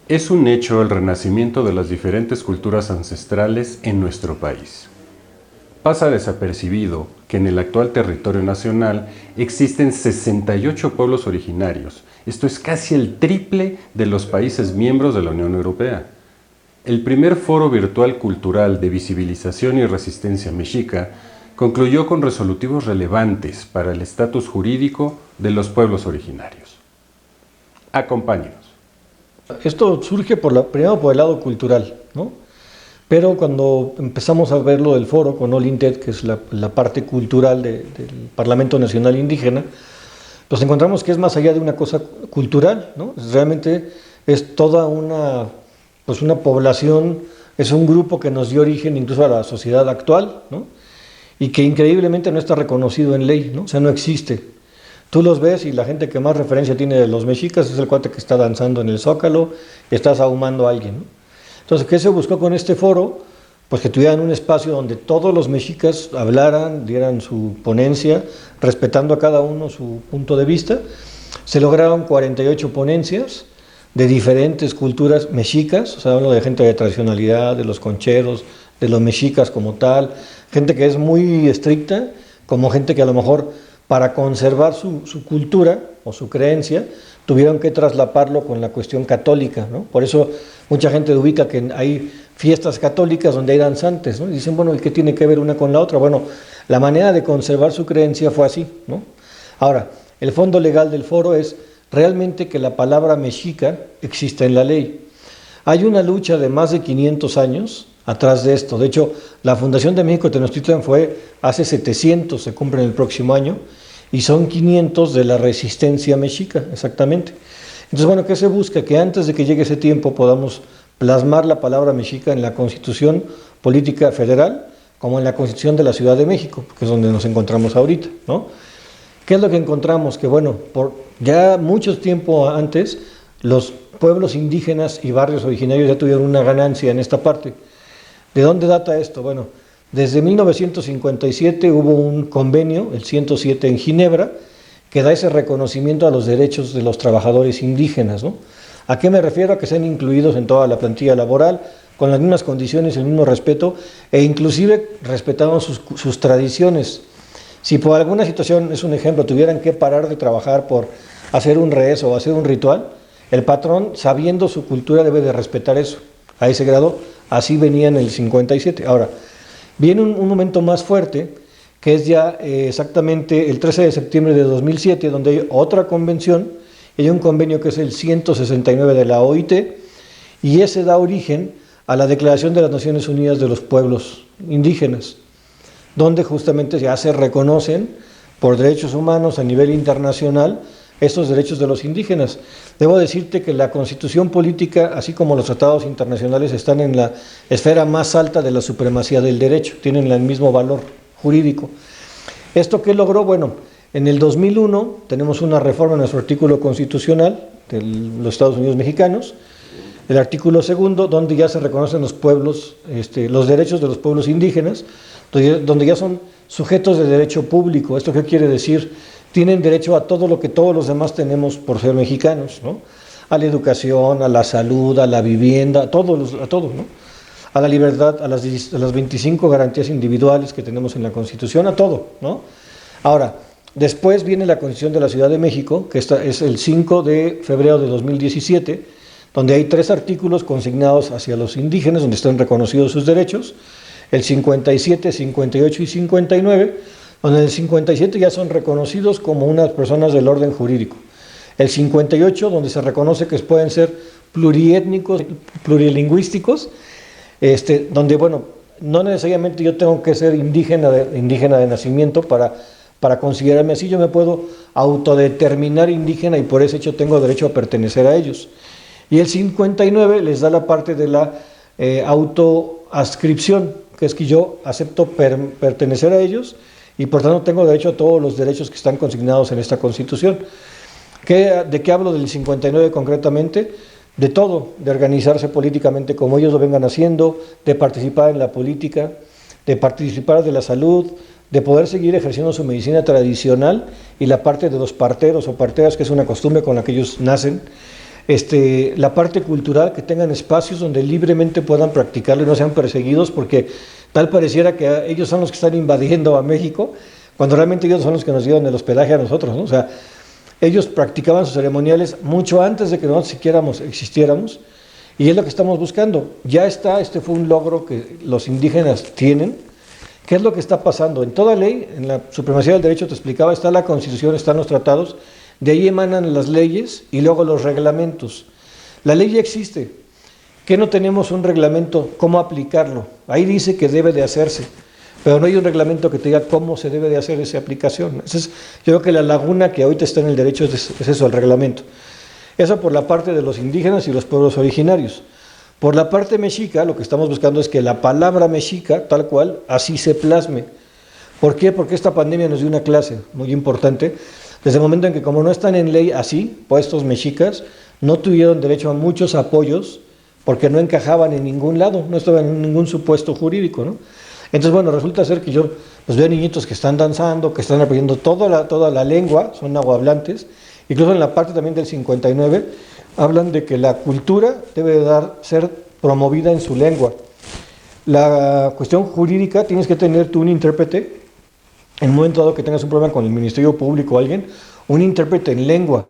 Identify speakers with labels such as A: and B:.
A: Es un hecho el renacimiento de las diferentes culturas ancestrales en nuestro país. Pasa desapercibido que en el actual territorio nacional existen 68 pueblos originarios. Esto es casi el triple de los países miembros de la Unión Europea. El primer foro virtual cultural de visibilización y resistencia mexica concluyó con resolutivos relevantes para el estatus jurídico de los pueblos originarios. Acompáñenos.
B: Esto surge primero por el lado cultural, ¿no? Pero cuando empezamos a ver lo del foro con Olinted, que es la parte cultural del Parlamento Nacional Indígena, pues encontramos que es más allá de una cosa cultural, ¿no? Realmente es toda una población, es un grupo que nos dio origen incluso a la sociedad actual, ¿no? Y que increíblemente no está reconocido en ley, ¿no? O sea, no existe. Tú los ves y la gente que más referencia tiene de los mexicas es el cuate que está danzando en el Zócalo y está sahumando a alguien, ¿no? Entonces, ¿qué se buscó con este foro? Pues que tuvieran un espacio donde todos los mexicas hablaran, dieran su ponencia, respetando a cada uno su punto de vista. Se lograron 48 ponencias de diferentes culturas mexicas, o sea, hablo de gente de tradicionalidad, de los concheros, de los mexicas como tal, gente que es muy estricta, como gente que a lo mejor para conservar su cultura o su creencia, tuvieron que traslaparlo con la cuestión católica, ¿no? Por eso mucha gente ubica que hay fiestas católicas donde hay danzantes, ¿no? Y dicen, bueno, ¿y qué tiene que ver una con la otra? Bueno, la manera de conservar su creencia fue así, ¿no? Ahora, el fondo legal del foro es realmente que la palabra mexica exista en la ley. Hay una lucha de más de 500 años atrás de esto. De hecho, la Fundación de México Tenochtitlan fue hace 700, se cumple en el próximo año, y son 500 de la resistencia mexica, exactamente. Entonces, bueno, ¿qué se busca? Que antes de que llegue ese tiempo podamos plasmar la palabra mexica en la Constitución Política Federal, como en la Constitución de la Ciudad de México, que es donde nos encontramos ahorita, ¿no? ¿Qué es lo que encontramos? Que, bueno, por ya mucho tiempo antes, los pueblos indígenas y barrios originarios ya tuvieron una ganancia en esta parte. ¿De dónde data esto? Bueno, desde 1957 hubo un convenio, el 107 en Ginebra, que da ese reconocimiento a los derechos de los trabajadores indígenas, ¿no? ¿A qué me refiero? A que sean incluidos en toda la plantilla laboral, con las mismas condiciones, el mismo respeto, e inclusive respetaban sus tradiciones. Si por alguna situación, es un ejemplo, tuvieran que parar de trabajar por hacer un rezo o hacer un ritual, el patrón, sabiendo su cultura, debe de respetar eso, a ese grado. Así venía en el 57. Ahora, viene un momento más fuerte, que es ya exactamente el 13 de septiembre de 2007, donde hay otra convención, y hay un convenio que es el 169 de la OIT, y ese da origen a la Declaración de las Naciones Unidas de los Pueblos Indígenas, donde justamente ya se reconocen por derechos humanos a nivel internacional estos derechos de los indígenas. Debo decirte que la Constitución política, así como los tratados internacionales, están en la esfera más alta de la supremacía del derecho, tienen el mismo valor jurídico. ¿Esto qué logró? Bueno, en el 2001 tenemos una reforma en nuestro artículo constitucional de los Estados Unidos mexicanos, el artículo 2, donde ya se reconocen los pueblos, los derechos de los pueblos indígenas, donde ya son sujetos de derecho público. ¿Esto qué quiere decir? Tienen derecho a todo lo que todos los demás tenemos por ser mexicanos, ¿no? A la educación, a la salud, a la vivienda, a todo, ¿no? A la libertad, a las 25 garantías individuales que tenemos en la Constitución, a todo, ¿no? Ahora, después viene la Constitución de la Ciudad de México, que esta es el 5 de febrero de 2017, donde hay 3 artículos consignados hacia los indígenas, donde están reconocidos sus derechos, el 57, 58 y 59, donde en el 57 ya son reconocidos como unas personas del orden jurídico. El 58, donde se reconoce que pueden ser pluriétnicos, plurilingüísticos, donde, bueno, no necesariamente yo tengo que ser indígena de nacimiento para considerarme así, yo me puedo autodeterminar indígena y por ese hecho tengo derecho a pertenecer a ellos. Y el 59 les da la parte de la autoadscripción, que es que yo acepto pertenecer a ellos y por tanto tengo derecho a todos los derechos que están consignados en esta Constitución. ¿De qué hablo del 59 concretamente? De todo, de organizarse políticamente como ellos lo vengan haciendo, de participar en la política, de participar de la salud, de poder seguir ejerciendo su medicina tradicional y la parte de los parteros o parteras, que es una costumbre con la que ellos nacen, La parte cultural, que tengan espacios donde libremente puedan practicarlo y no sean perseguidos, porque tal pareciera que ellos son los que están invadiendo a México, cuando realmente ellos son los que nos dieron el hospedaje a nosotros, ¿no? O sea, ellos practicaban sus ceremoniales mucho antes de que nosotros siquiera existiéramos, y es lo que estamos buscando. Ya está, fue un logro que los indígenas tienen. ¿Qué es lo que está pasando? En toda ley, en la supremacía del derecho, te explicaba, está la Constitución, están los tratados, de ahí emanan las leyes y luego los reglamentos. La ley ya existe. ¿Qué no tenemos un reglamento? ¿Cómo aplicarlo? Ahí dice que debe de hacerse, pero no hay un reglamento que te diga cómo se debe de hacer esa aplicación. Yo creo que la laguna que ahorita está en el derecho es eso, el reglamento. Eso por la parte de los indígenas y los pueblos originarios. Por la parte mexica, lo que estamos buscando es que la palabra mexica, tal cual, así se plasme. ¿Por qué? Porque esta pandemia nos dio una clase muy importante. Desde el momento en que, como no están en ley así, puestos mexicas, no tuvieron derecho a muchos apoyos porque no encajaban en ningún lado, no estaban en ningún supuesto jurídico, ¿no? Entonces, bueno, resulta ser que yo pues, veo niñitos que están danzando, que están aprendiendo toda la lengua, son nahuablantes. Incluso en la parte también del 59 hablan de que la cultura debe ser promovida en su lengua. La cuestión jurídica, tienes que tener tú un intérprete, en un momento dado que tengas un problema con el Ministerio Público o alguien, un intérprete en lengua.